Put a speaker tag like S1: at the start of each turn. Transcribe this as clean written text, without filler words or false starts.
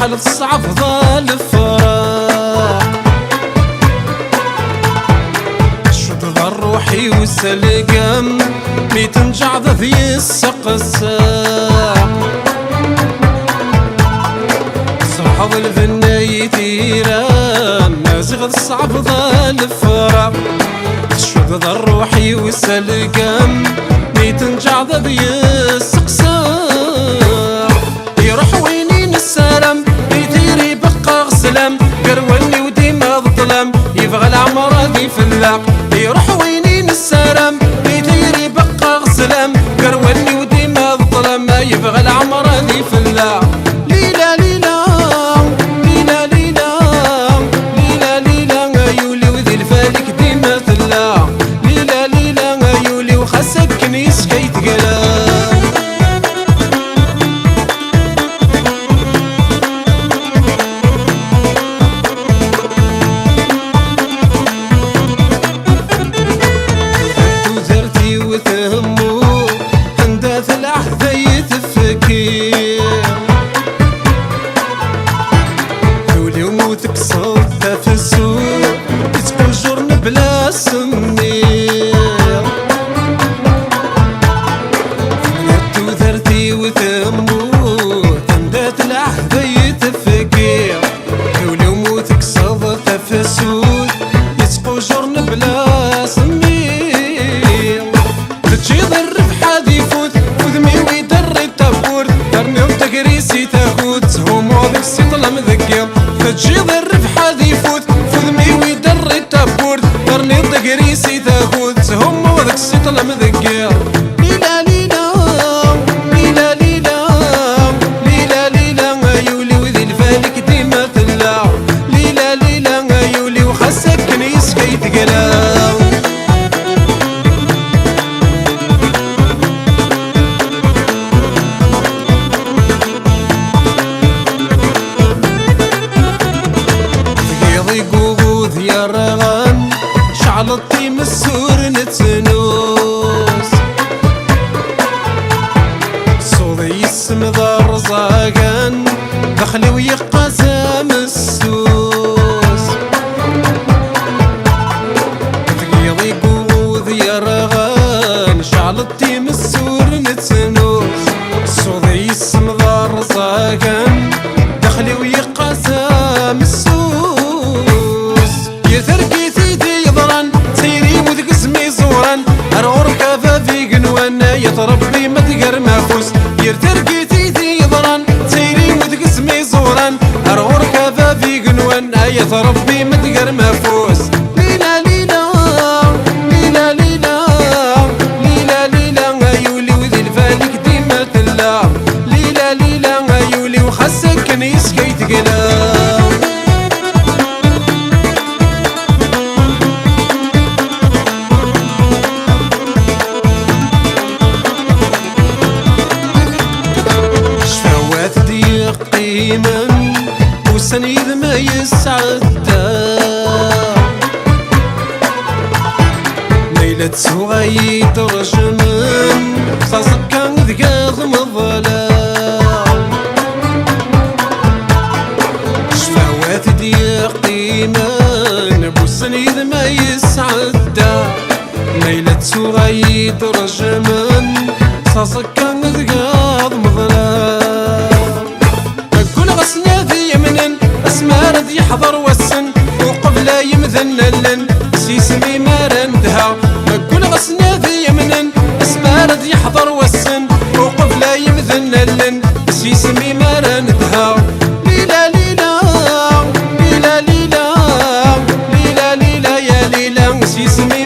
S1: شحال تصعب ذا الفراق شد ذا روحي وسلقم مي تنجع ذا ذي السقساق صحاب الفناي تيران نازغ الصعب ذا الفراق شد ذا روحي وسلقم مي تنجع ذا ذي السقساق يروح وينين السلام يديري بقى غسلام قرولي وديما ظلام يبغى العمر هذي فلاق يروح وينين السلام يديري بقى غسلام قرولي وديما ظلام يبغى العمر هذي فلاق ليلا ليلا ليلا ليلا ليلا ليلا يولي وذي الفالك ديما ثلا ليلا ليلا يولي وخسك كنيس كي تقلا تكسرت في السوق تقول جرن بلا سمير فنت وثرتي وثموت تندات العهد يتفكير حولي وموتك صدت في السوق يسقو جرن بلا سمير تجي ضرب حد يفوت وذمي ويدر التابور درني وتقريسي تاخوت هم وذك السيطلة مذكر تجي ضرب حد يفوت فذمي ويدر التابور درني وتقريسي تاخوت هم وذك السيطلة مذكر ليلا ليلا ليلا ليلا ليلا ليلا يولي وذي الفالك ديما ثلا ليلا ليلا يولي وخسك كنيس كي تقلا يا رغم شعلطي من السور نتنوس صوتي يسم ذا رزاقان دخلي ويقاسم السوس تقيضي قوذ يا رغم شعلطي من السور نتنوس صوتي يسم ذا رزاقان دخلي ويقاسم السوس يثرقي ثيتي يضرن سيري وذك اسمي زورن ارغور كافا في قنوان يتربي ما تقر مافوس يرترقي ثيتي يضرن سيري وذك اسمي زورن ارغور كافا في قنوان يتربي ما تقر مافوس ليلا ليلا ليلا ليلا ليلا ليلا يولي وذي الفالك ديما ثلا ليلا ليلا يولي وخسك كنيس كي تقلا قيما وسنيد ما يسعد ليلة سوغي ترجمن صاصك كان ذقاض مظلام شفاوات ديق قيما وسنيد ما يسعد ليلة سوغي ترجمن صاصك كان ذقاض مظلام اسمار ذي يحضر والسن وقبل يمذنلن سيسمي ما رندها كل غسنا ذي يمنن اسمار ذي يحضر والسن وقبل يمذنلن سيسمي ما رندها ليلا ليلا ليلا ليلا ليلا ليلا يا ليلا سيسمي